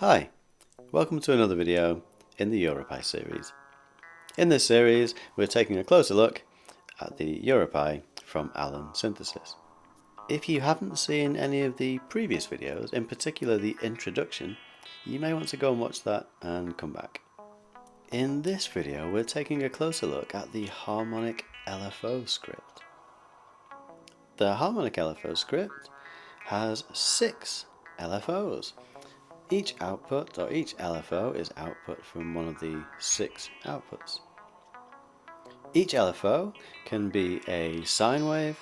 Hi, welcome to another video in the EuroPi series. In this series we're taking a closer look at the EuroPi from Allen synthesis. If you haven't seen any of the previous videos, in particular the introduction, you may want to go and watch that and come back. In this video we're taking a closer look at the Harmonic LFO script. The Harmonic LFO script has 6 LFOs. Each output, or each LFO, is output from one of the 6 outputs. Each LFO can be a sine wave,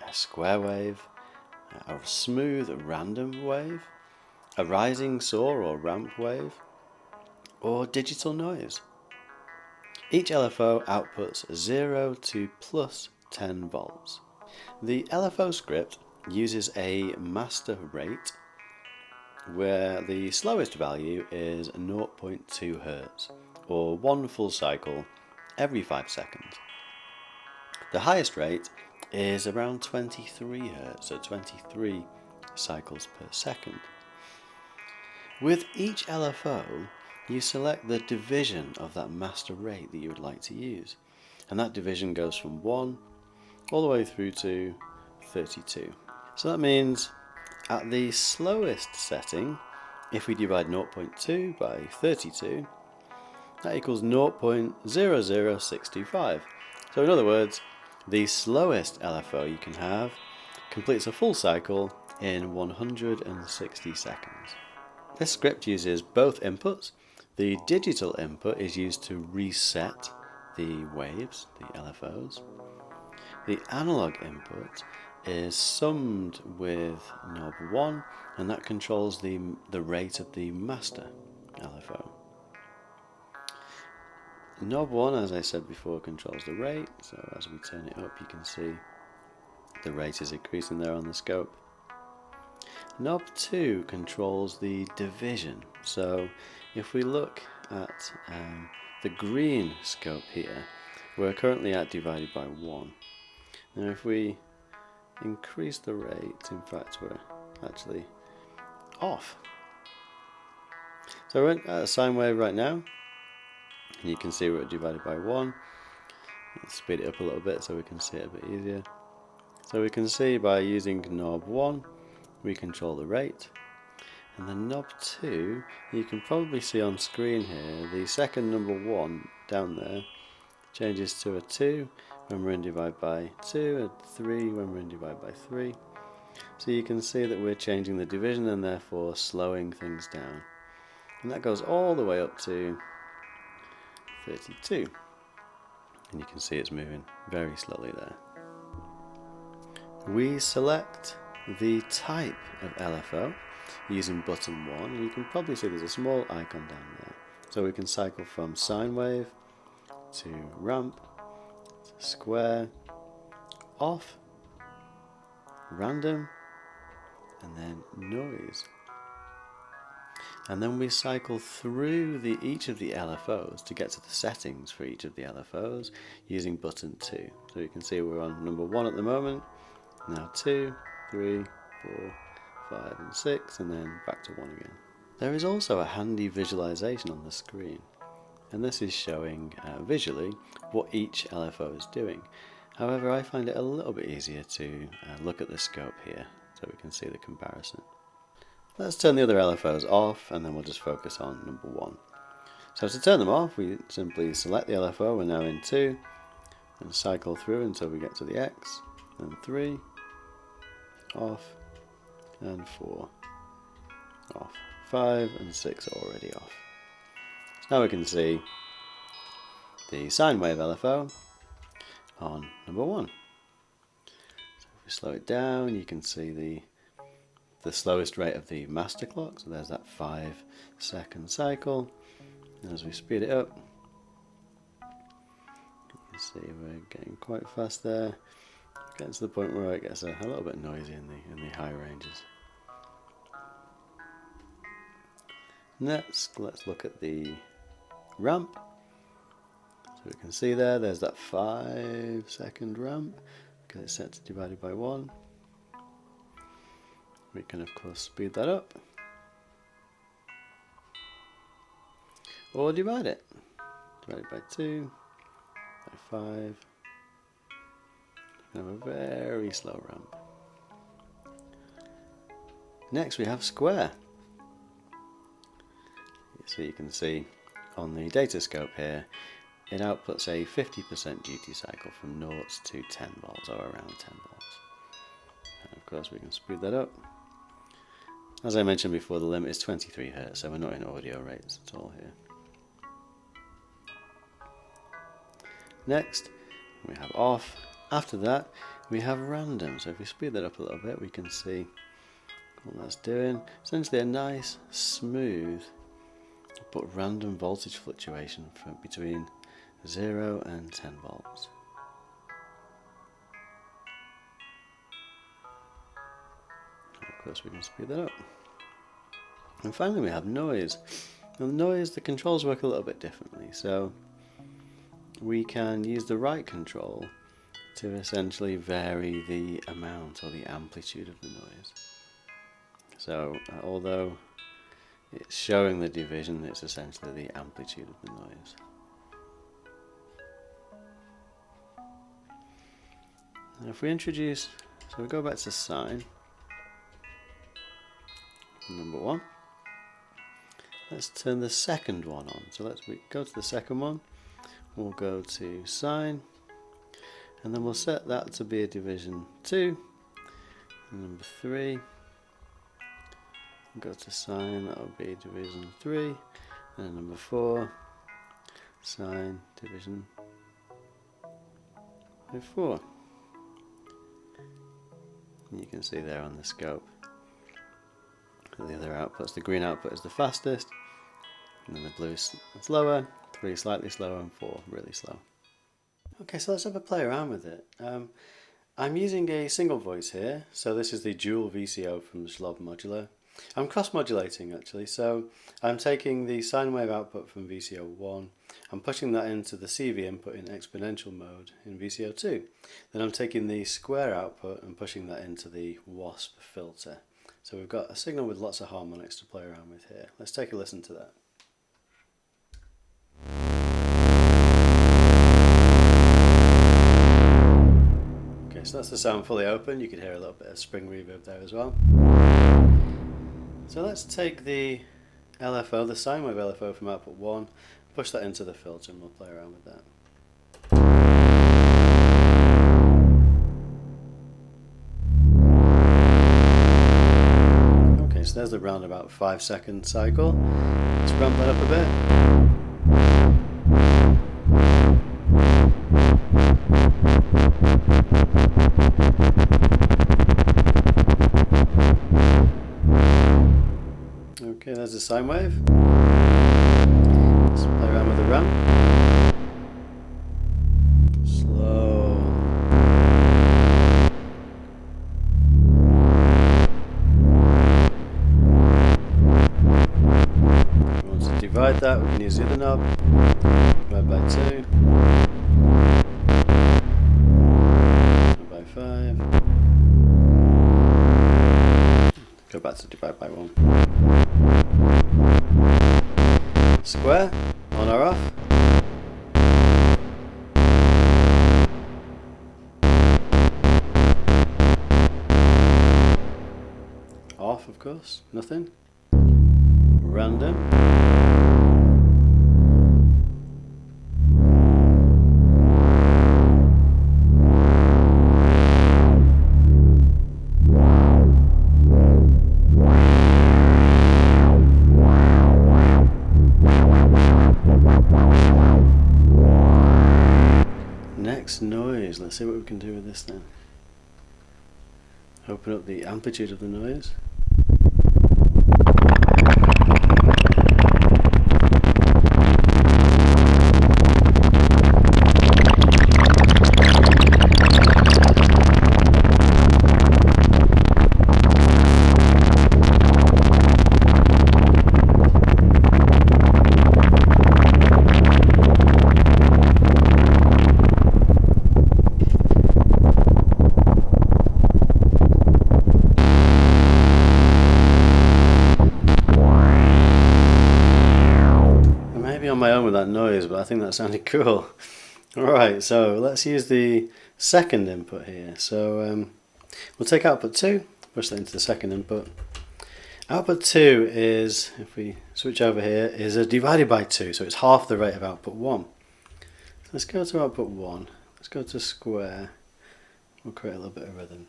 a square wave, a smooth random wave, a rising saw or ramp wave, or digital noise. Each LFO outputs 0 to plus 10 volts. The LFO script uses a master rate where the slowest value is 0.2 Hz, or 1 full cycle every 5 seconds. The highest rate is around 23 Hz, so 23 cycles per second. With each LFO, you select the division of that master rate that you would like to use, and that division goes from 1 all the way through to 32. So that means at the slowest setting, if we divide 0.2 by 32, that equals 0.00625. So in other words, the slowest LFO you can have completes a full cycle in 160 seconds. This script uses both inputs. The digital input is used to reset the waves, the LFOs. The analog input is summed with knob 1, and that controls the rate of the master LFO. Knob 1, as I said before, controls the rate, so as we turn it up you can see the rate is increasing there on the scope. Knob 2 controls the division, so if we look at the green scope here, we're currently at divided by 1. Now if we increase the rate, in fact we're actually off. So we're at a sine wave right now, and you can see we're divided by 1. Let's speed it up a little bit so we can see it a bit easier. So we can see by using knob 1 we control the rate, and then knob 2 you can probably see on screen here, the second number 1 down there changes to a 2 when we're in divide by 2, a 3 when we're in divide by 3. So you can see that we're changing the division and therefore slowing things down. And that goes all the way up to 32. And you can see it's moving very slowly there. We select the type of LFO using button 1, and you can probably see there's a small icon down there. So we can cycle from sine wave to ramp, to square, off, random, and then noise. And then we cycle through each of the LFOs to get to the settings for each of the LFOs using button 2. So you can see we're on number 1 at the moment, now 2, 3, 4, 5 and 6, and then back to 1 again. There is also a handy visualization on the screen, and this is showing visually what each LFO is doing. However, I find it a little bit easier to look at the scope here so we can see the comparison. Let's turn the other LFOs off, and then we'll just focus on number 1. So to turn them off, we simply select the LFO, we're now in 2, and cycle through until we get to the X, then 3, off, and 4, off. 5 and 6 are already off. So now we can see the sine wave LFO on number 1. So if we slow it down, you can see the slowest rate of the master clock, so there's that 5-second cycle. And as we speed it up, you can see we're getting quite fast there, getting to the point where it gets a little bit noisy in the high ranges. Next, let's look at the ramp. So we can see there's that 5-second ramp, because it's set to divided by 1. We can of course speed that up. or divide it. Divide it by 2, by 5. We have a very slow ramp. Next we have square. So you can see on the data scope here, it outputs a 50% duty cycle from 0 to 10 volts, or around 10 volts. And of course we can speed that up. As I mentioned before, the limit is 23 Hz, so we're not in audio rates at all here. Next, we have off. After that, we have random. So if we speed that up a little bit, we can see what that's doing. Essentially a nice, smooth, but random voltage fluctuation from between 0 and 10 volts. And of course, we can speed that up. And finally, we have noise. Now, noise, the controls work a little bit differently. So we can use the right control to essentially vary the amount or the amplitude of the noise. So although it's showing the division, it's essentially the amplitude of the noise. Now if we introduce, so we go back to sine, number 1. Let's turn the second one on. So we go to the second one, we'll go to sine, and then we'll set that to be a division 2, and number 3. Go to sine, that would be division 3, and number 4, sine division by 4. And you can see there on the scope the other outputs. The green output is the fastest, and then the blue is slower, 3 slightly slower, and 4 really slow. Okay, so let's have a play around with it. I'm using a single voice here, so this is the dual VCO from Schlob Modular. I'm cross-modulating actually, so I'm taking the sine wave output from VCO1, I'm pushing that into the CV input in exponential mode in VCO2. Then I'm taking the square output and pushing that into the WASP filter. So we've got a signal with lots of harmonics to play around with here. Let's take a listen to that. Okay, so that's the sound fully open. You can hear a little bit of spring reverb there as well. So let's take the LFO, the sine wave LFO from output 1, push that into the filter and we'll play around with that. Okay, so there's the round about 5-second cycle. Let's ramp that up a bit. Okay, there's the sine wave. Let's play around with the ramp. Slow. If we want to divide that, we can use the other knob. Divide by 2. Divide by 5. Go back to divide by 1. Square, on or off. Off, of course, nothing. Random. Next, noise. Let's see what we can do with this then. Open up the amplitude of the noise. noise, but I think that sounded cool. Alright, so let's use the second input here. So we'll take output 2, push that into the second input. Output 2 is, if we switch over here, is a divided by 2, so it's half the rate of output 1. So let's go to output 1, let's go to square, we'll create a little bit of rhythm.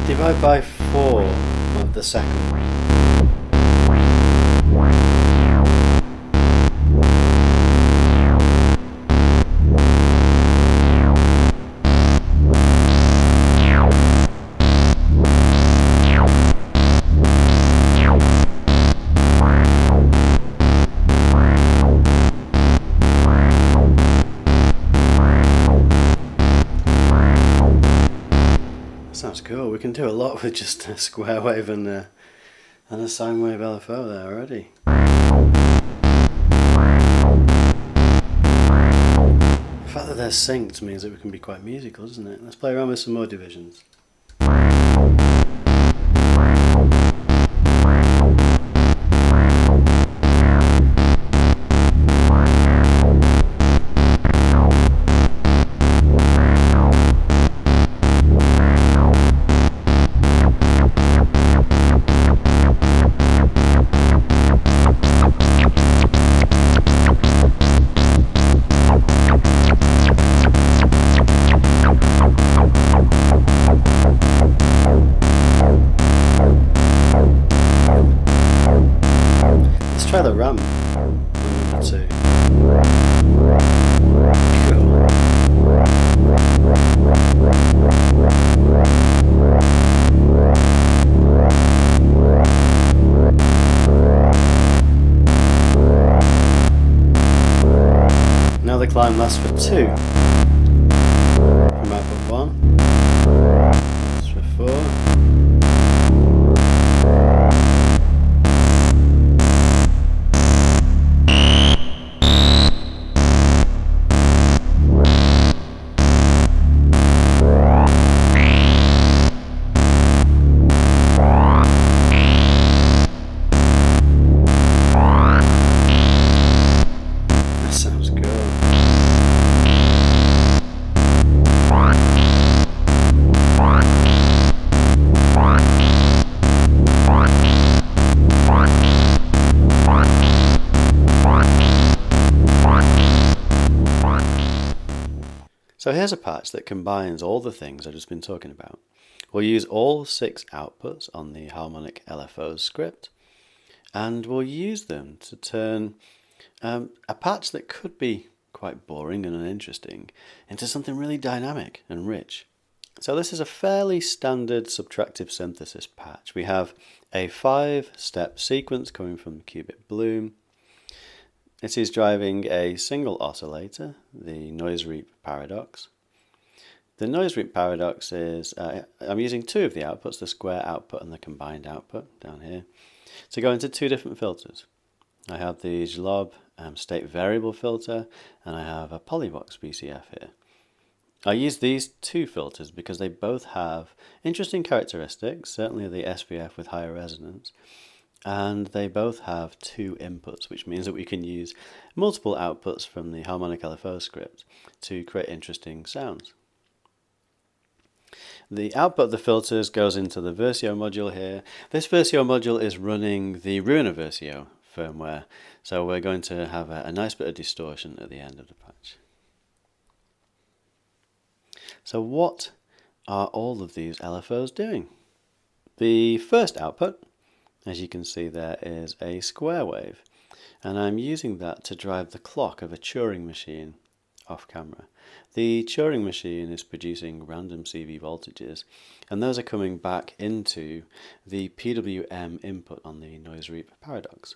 Divide by 4 of the second one. Sounds cool. We can do a lot with just a square wave and a sine wave LFO there already. The fact that they're synced means that we can be quite musical, doesn't it? Let's play around with some more divisions. Try the ram on number 2. Cool. Now the climb lasts for 2. From output 1. That's for 4. So here's a patch that combines all the things I've just been talking about. We'll use all 6 outputs on the Harmonic LFO script, and we'll use them to turn a patch that could be quite boring and uninteresting into something really dynamic and rich. So this is a fairly standard subtractive synthesis patch. We have a 5-step sequence coming from the qubit Bloom. It is driving a single oscillator, the noise reap paradox. The noise reap paradox is, I'm using 2 of the outputs, the square output and the combined output down here, to go into 2 different filters. I have the Zlob state variable filter and I have a polybox BCF here. I use these 2 filters because they both have interesting characteristics, certainly the SVF with higher resonance, and they both have 2 inputs, which means that we can use multiple outputs from the Harmonic LFO script to create interesting sounds. The output of the filters goes into the Versio module here. This Versio module is running the Ruiner Versio firmware, so we're going to have a nice bit of distortion at the end of the patch. So what are all of these LFOs doing? The first output, as you can see there, is a square wave, and I'm using that to drive the clock of a Turing machine off camera. The Turing machine is producing random CV voltages, and those are coming back into the PWM input on the noise reap paradox.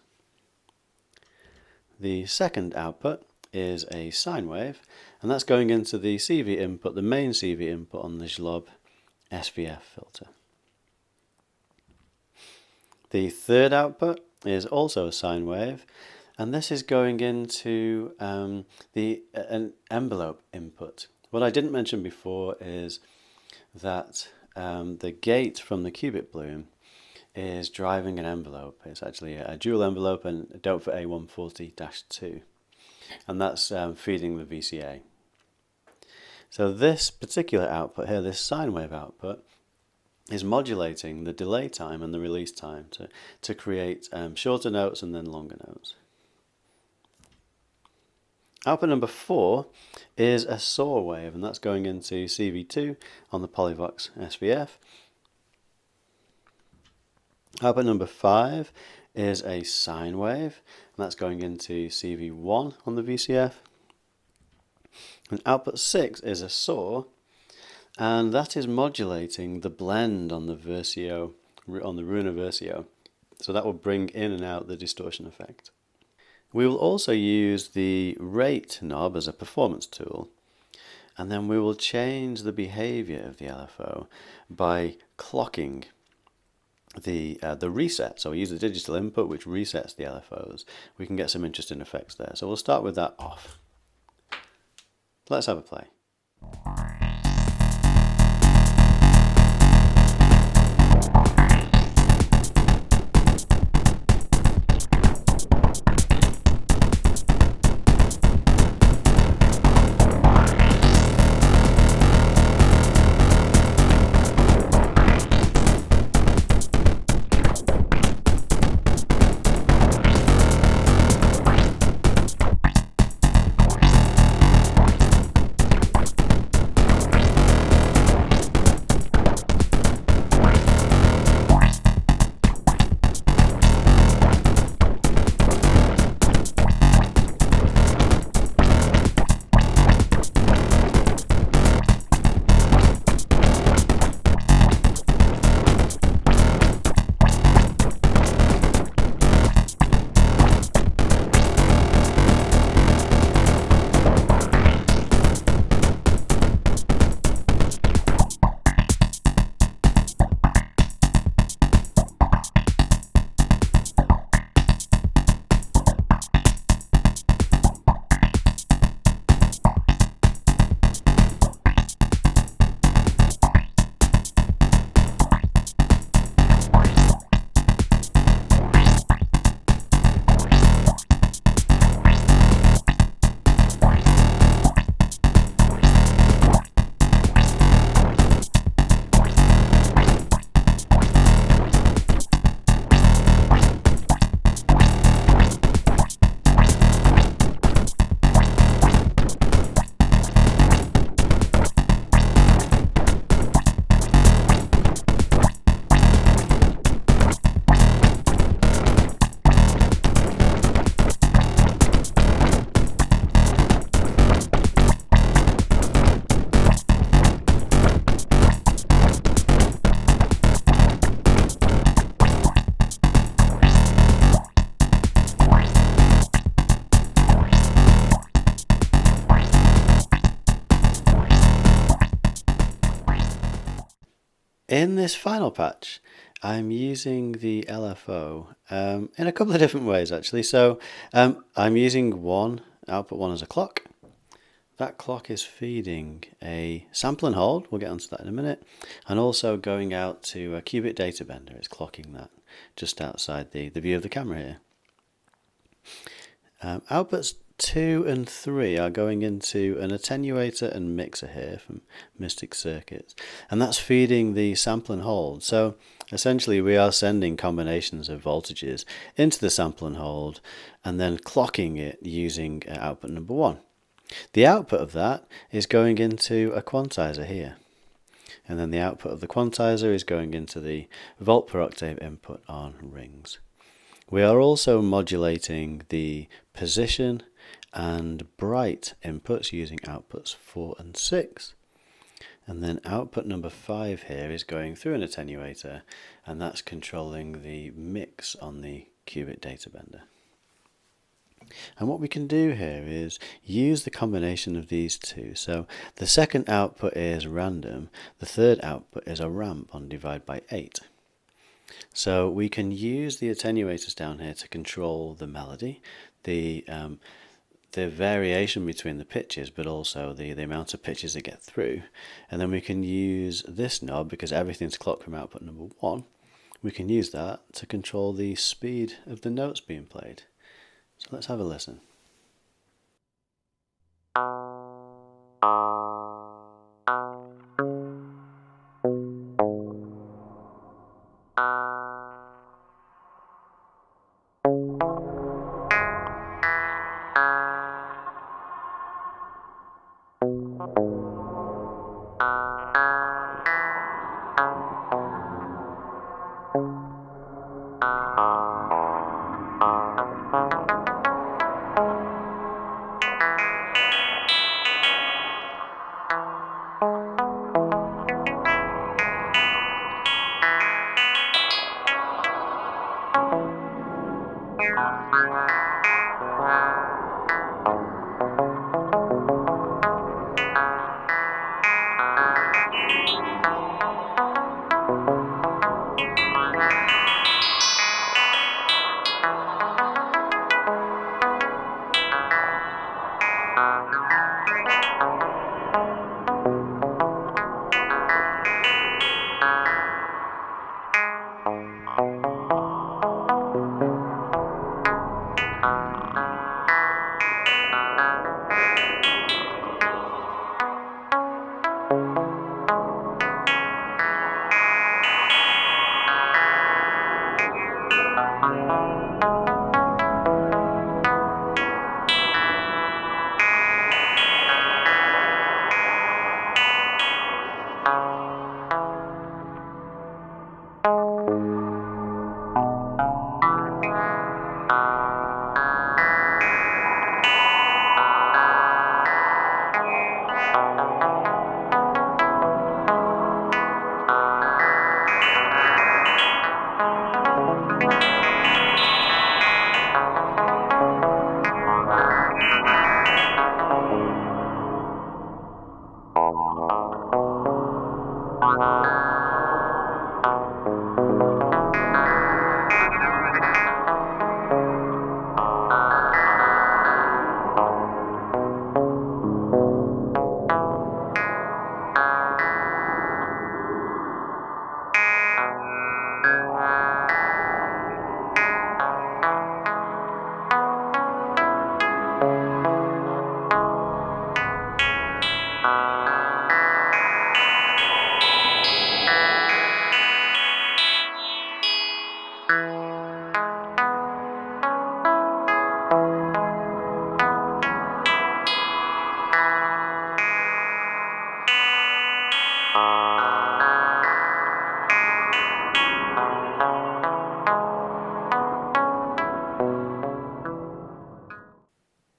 The second output is a sine wave, and that's going into the CV input, the main CV input on the Zlob SVF filter. The third output is also a sine wave, and this is going into an envelope input. What I didn't mention before is that the gate from the qubit bloom is driving an envelope. It's actually a dual envelope and doped for A140-2, and that's feeding the VCA. So this particular output here, this sine wave output, is modulating the delay time and the release time to create shorter notes and then longer notes. Output number 4 is a saw wave, and that's going into CV2 on the Polyvox SVF. Output number 5 is a sine wave, and that's going into CV1 on the VCF. And output 6 is a saw, and that is modulating the blend on the Versio, on the Runa Versio. So that will bring in and out the distortion effect. We will also use the rate knob as a performance tool, and then we will change the behavior of the LFO by clocking the reset. So we use the digital input which resets the LFOs. We can get some interesting effects there. So we'll start with that off. Let's have a play. In this final patch, I'm using the LFO in a couple of different ways actually. So I'm using output 1 as a clock. That clock is feeding a sample and hold, we'll get onto that in a minute, and also going out to a qubit data bender. It's clocking that just outside the view of the camera here. Outputs 2 and 3 are going into an attenuator and mixer here from Mystic Circuits, and that's feeding the sample and hold. So essentially we are sending combinations of voltages into the sample and hold and then clocking it using output number 1. The output of that is going into a quantizer here, and then the output of the quantizer is going into the volt per octave input on rings. We are also modulating the position and bright inputs using outputs 4 and 6. And then output number 5 here is going through an attenuator, and that's controlling the mix on the qubit data bender. And what we can do here is use the combination of these two. So the second output is random, the third output is a ramp on divide by 8. So we can use the attenuators down here to control the melody, the variation between the pitches, but also the amount of pitches that get through. And then we can use this knob, because everything's clocked from output number 1, we can use that to control the speed of the notes being played. So let's have a listen.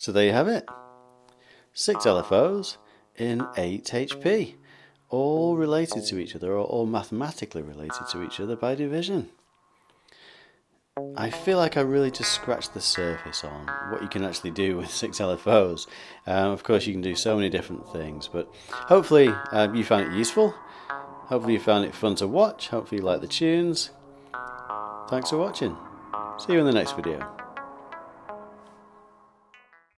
So there you have it. 6 LFOs in 8 HP, all related to each other, or all mathematically related to each other by division. I feel like I really just scratched the surface on what you can actually do with 6 LFOs. Of course, you can do so many different things, but hopefully you found it useful. Hopefully you found it fun to watch. Hopefully you like the tunes. Thanks for watching. See you in the next video.